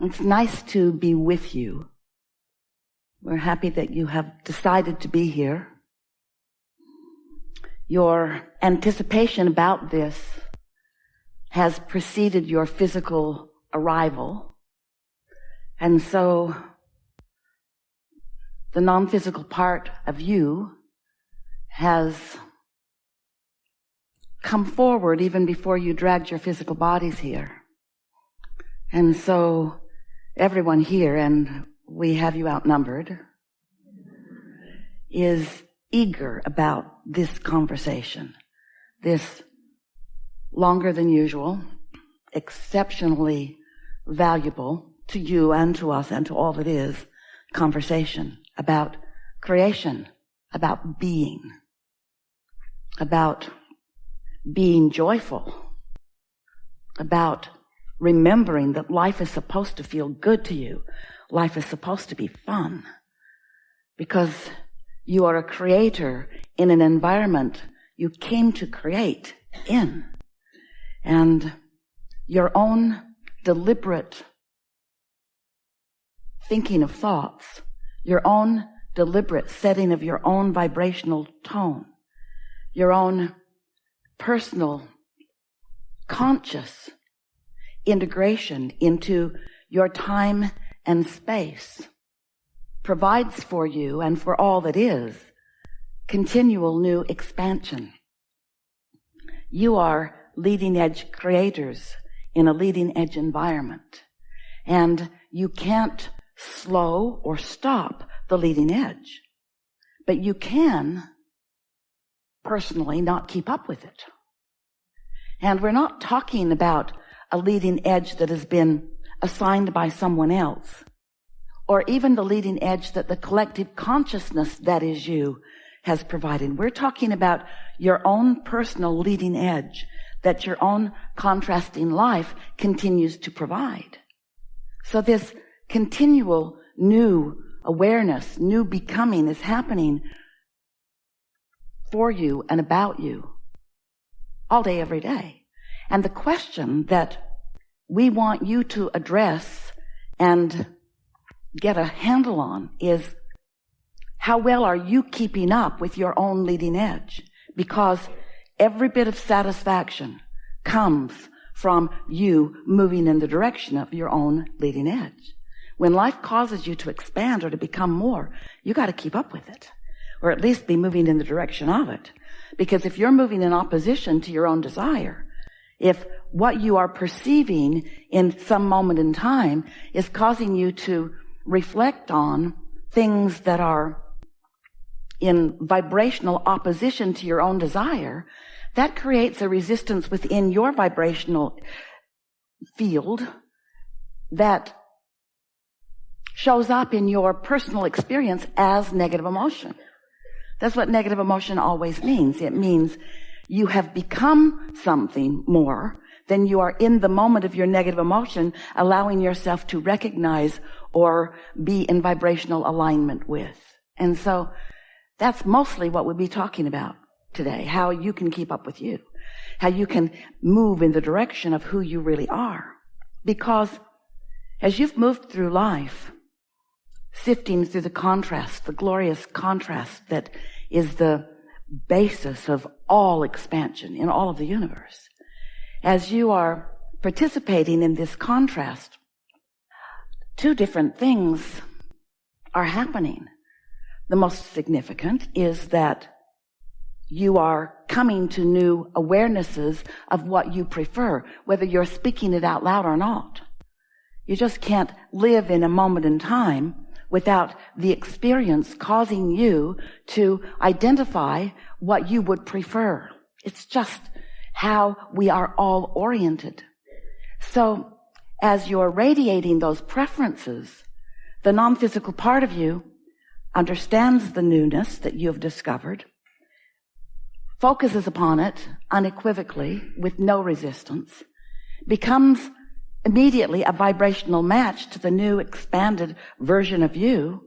It's nice to be with you. We're happy that you have decided to be here. Your anticipation about this has preceded your physical arrival. And so the non-physical part of you has come forward even before you dragged your physical bodies here. And so everyone here, and we have you outnumbered, is eager about this conversation, this longer than usual, exceptionally valuable to you and to us and to all that is conversation about creation, about being joyful, about remembering that life is supposed to feel good to you. Life is supposed to be fun because you are a creator in an environment you came to create in. And your own deliberate thinking of thoughts, your own deliberate setting of your own vibrational tone, your own personal, conscious integration into your time and space provides for you and for all that is continual new expansion. You are leading edge creators in a leading edge environment, and you can't slow or stop the leading edge, but you can personally not keep up with it. And we're not talking about a leading edge that has been assigned by someone else, or even the leading edge that the collective consciousness that is you has provided. We're talking about your own personal leading edge that your own contrasting life continues to provide. So this continual new awareness, new becoming is happening for you and about you all day, every day. And the question that we want you to address and get a handle on is, how well are you keeping up with your own leading edge? Because every bit of satisfaction comes from you moving in the direction of your own leading edge. When life causes you to expand or to become more, you got to keep up with it, or at least be moving in the direction of it. Because if you're moving in opposition to your own desire, if what you are perceiving in some moment in time is causing you to reflect on things that are in vibrational opposition to your own desire, that creates a resistance within your vibrational field that shows up in your personal experience as negative emotion. That's what negative emotion always means. It means you have become something more than you are in the moment of your negative emotion, allowing yourself to recognize or be in vibrational alignment with. And so that's mostly what we'll be talking about today, how you can keep up with you, how you can move in the direction of who you really are. Because as you've moved through life, sifting through the contrast, the glorious contrast that is the basis of all expansion in all of the universe, as you are participating in this contrast, two different things are happening. The most significant is that you are coming to new awarenesses of what you prefer, whether you're speaking it out loud or not. You just can't live in a moment in time without the experience causing you to identify what you would prefer. It's just how we are all oriented. So as you're radiating those preferences, the non-physical part of you understands the newness that you have discovered, focuses upon it unequivocally with no resistance, becomes immediately a vibrational match to the new expanded version of you,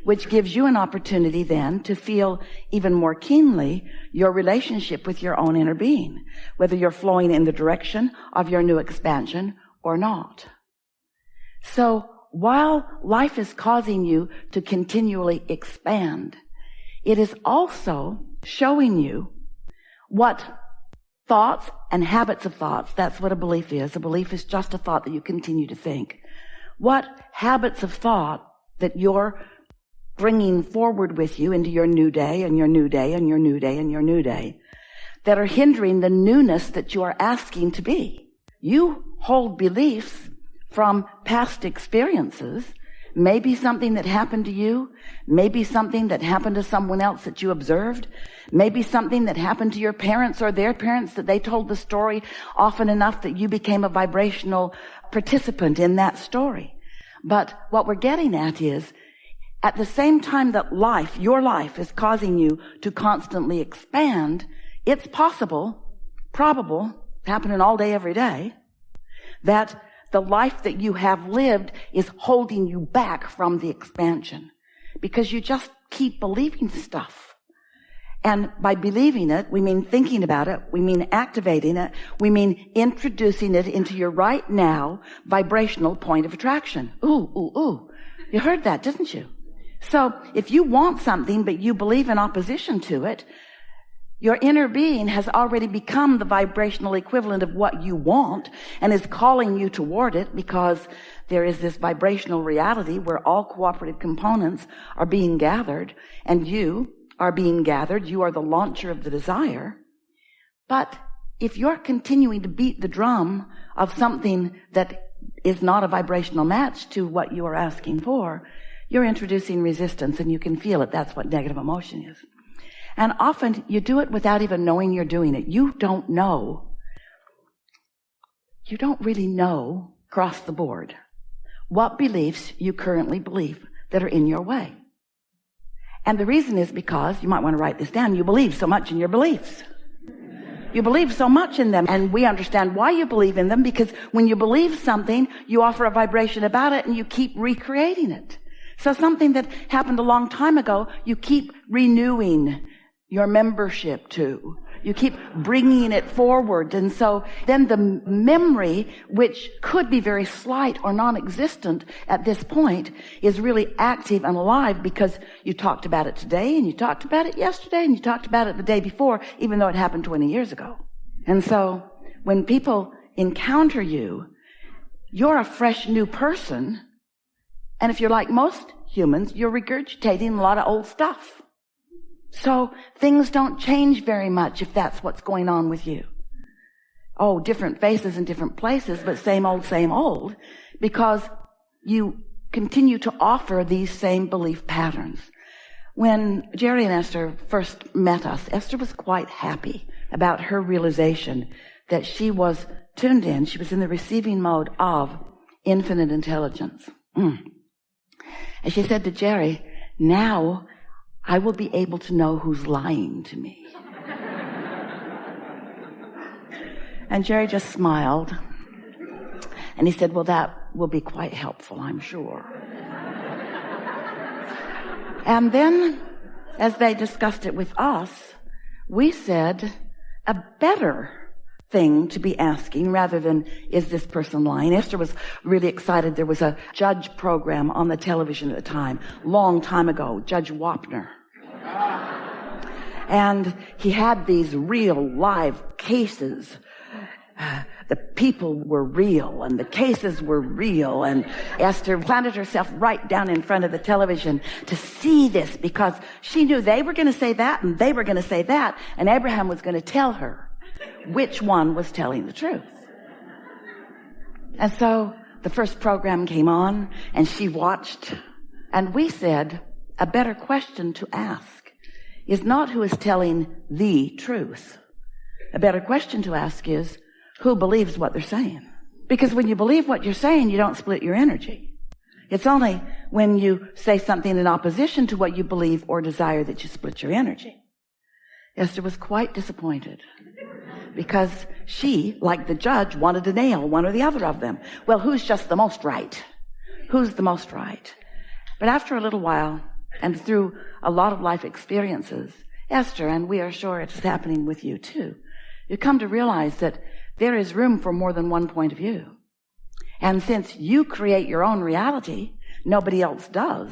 which gives you an opportunity then to feel even more keenly your relationship with your own inner being, whether you're flowing in the direction of your new expansion or not. So while life is causing you to continually expand, it is also showing you what thoughts and habits of thoughts, that's what a belief is. A belief is just a thought that you continue to think. What habits of thought that you're bringing forward with you into your new day and your new day and your new day and your new day that are hindering the newness that you are asking to be. You hold beliefs from past experiences, maybe something that happened to you, maybe something that happened to someone else that you observed, maybe something that happened to your parents or their parents that they told the story often enough that you became a vibrational participant in that story. But what we're getting at is, at the same time that life, your life, is causing you to constantly expand, it's possible, probable, happening all day, every day, that the life that you have lived is holding you back from the expansion because you just keep believing stuff. And by believing it, we mean thinking about it, we mean activating it, we mean introducing it into your right now vibrational point of attraction. Ooh, ooh, ooh. You heard that, didn't you? So if you want something but you believe in opposition to it, your inner being has already become the vibrational equivalent of what you want and is calling you toward it because there is this vibrational reality where all cooperative components are being gathered and you are being gathered. You are the launcher of the desire. But if you're continuing to beat the drum of something that is not a vibrational match to what you are asking for, you're introducing resistance and you can feel it. That's what negative emotion is. And often you do it without even knowing you're doing it. You don't know. You don't really know across the board what beliefs you currently believe that are in your way. And the reason is because, you might want to write this down, you believe so much in your beliefs. You believe so much in them, and we understand why you believe in them, because when you believe something, you offer a vibration about it and you keep recreating it. So something that happened a long time ago, you keep renewing your membership to. You keep bringing it forward. And so then the memory, which could be very slight or non-existent at this point, is really active and alive because you talked about it today and you talked about it yesterday and you talked about it the day before, even though it happened 20 years ago. And so when people encounter you, you're a fresh new person. And if you're like most humans, you're regurgitating a lot of old stuff. So things don't change very much if that's what's going on with you. Oh, different faces in different places, but same old, because you continue to offer these same belief patterns. When Jerry and Esther first met us, Esther was quite happy about her realization that she was tuned in, she was in the receiving mode of infinite intelligence. And she said to Jerry, now I will be able to know who's lying to me. And Jerry just smiled. And he said, well, that will be quite helpful, I'm sure. And then, as they discussed it with us, we said a better thing to be asking rather than, is this person lying? Esther was really excited. There was a judge program on the television at the time, long time ago, Judge Wapner. And he had these real live cases. The people were real and the cases were real, and Esther planted herself right down in front of the television to see this because she knew they were going to say that and they were going to say that, and Abraham was going to tell her which one was telling the truth. And so the first program came on and she watched, and we said a better question to ask is not who is telling the truth. A better question to ask is who believes what they're saying. Because when you believe what you're saying, you don't split your energy. It's only when you say something in opposition to what you believe or desire that you split your energy. Esther was quite disappointed because she, like the judge, wanted to nail one or the other of them. Well, who's just the most right? Who's the most right? But after a little while, and through a lot of life experiences, Esther, and we are sure it's happening with you too, you come to realize that there is room for more than one point of view. And since you create your own reality, nobody else does,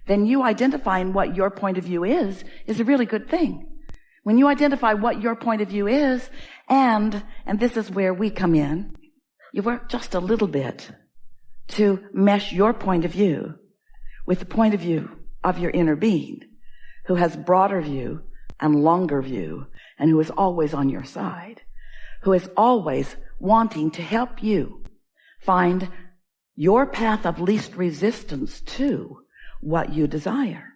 then you identifying what your point of view is a really good thing. When you identify what your point of view is, and this is where we come in, you work just a little bit to mesh your point of view with the point of view of your inner being, who has broader view and longer view, and who is always on your side, who is always wanting to help you find your path of least resistance to what you desire.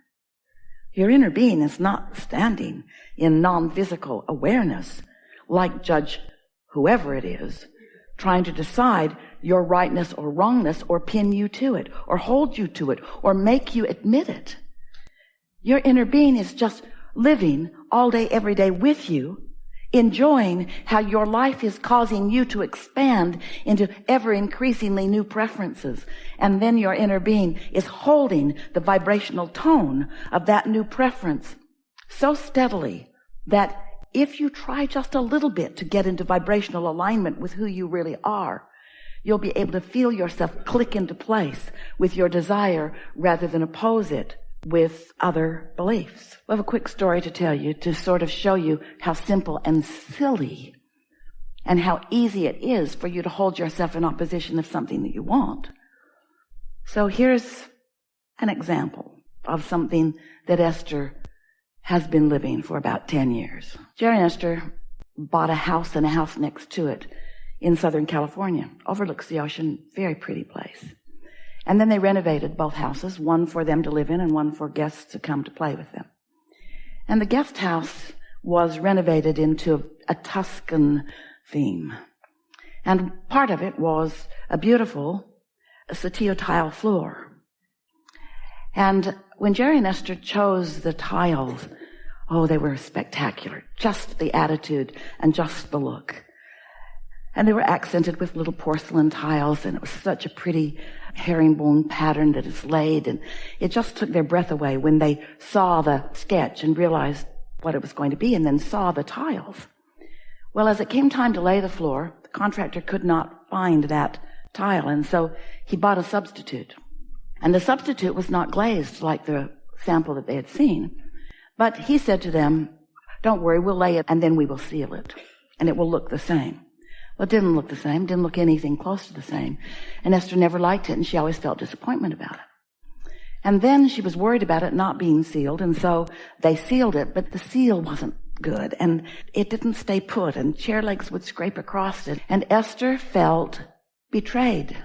Your inner being is not standing in non-physical awareness like Judge whoever it is, trying to decide your rightness or wrongness or pin you to it or hold you to it or make you admit it. Your inner being is just living all day, every day with you, enjoying how your life is causing you to expand into ever increasingly new preferences. And then your inner being is holding the vibrational tone of that new preference so steadily that if you try just a little bit to get into vibrational alignment with who you really are, you'll be able to feel yourself click into place with your desire rather than oppose it with other beliefs. We have a quick story to tell you to sort of show you how simple and silly and how easy it is for you to hold yourself in opposition of something that you want. So here's an example of something that Esther has been living for about 10 years. Jerry and Esther bought a house and a house next to it in Southern California. Overlooks the ocean, very pretty place. And then they renovated both houses, one for them to live in and one for guests to come to play with them. And the guest house was renovated into a Tuscan theme. And part of it was a beautiful Satillo tile floor. And when Jerry and Esther chose the tiles, oh, they were spectacular. Just the attitude and just the look. And they were accented with little porcelain tiles, and it was such a pretty herringbone pattern that is laid, and it just took their breath away when they saw the sketch and realized what it was going to be, and then saw the tiles. Well, as it came time to lay the floor, the contractor could not find that tile, and so he bought a substitute. And the substitute was not glazed like the sample that they had seen, but he said to them, "Don't worry, we'll lay it and then we will seal it, and it will look the same." Well, it didn't look the same, didn't look anything close to the same. And Esther never liked it, and she always felt disappointment about it. And then she was worried about it not being sealed, and so they sealed it, but the seal wasn't good, and it didn't stay put, and chair legs would scrape across it. And Esther felt betrayed.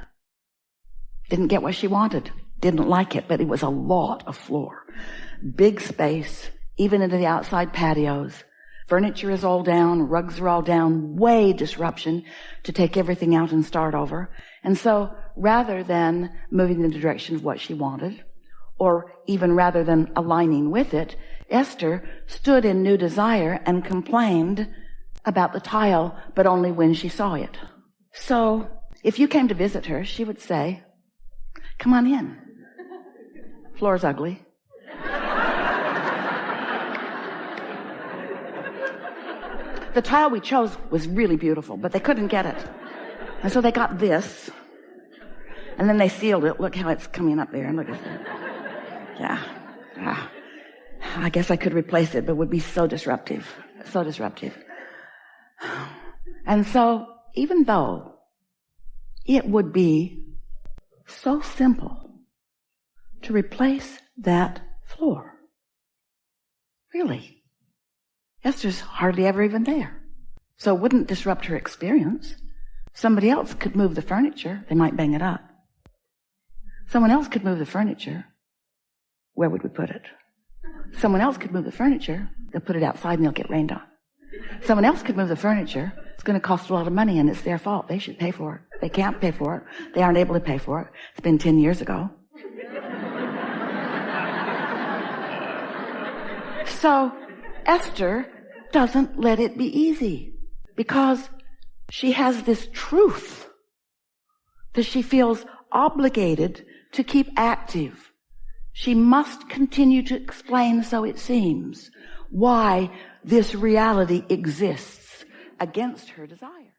Didn't get what she wanted. Didn't like it, but it was a lot of floor. Big space, even into the outside patios. Furniture is all down, rugs are all down, way disruption to take everything out and start over. And so rather than moving in the direction of what she wanted, or even rather than aligning with it, Esther stood in new desire and complained about the tile, but only when she saw it. So if you came to visit her, she would say, "Come on in. Floor's ugly." The tile we chose was really beautiful, but they couldn't get it. And so they got this, and then they sealed it. Look how it's coming up there, and look at that. Yeah. I guess I could replace it, but it would be so disruptive. So disruptive. And so, even though it would be so simple to replace that floor, really, Esther's hardly ever even there. So it wouldn't disrupt her experience. Somebody else could move the furniture. They might bang it up. Someone else could move the furniture. Where would we put it? Someone else could move the furniture. They'll put it outside and they'll get rained on. Someone else could move the furniture. It's going to cost a lot of money and it's their fault. They should pay for it. They can't pay for it. They aren't able to pay for it. It's been 10 years ago. So Esther doesn't let it be easy because she has this truth that she feels obligated to keep active. She must continue to explain, so it seems, why this reality exists against her desire.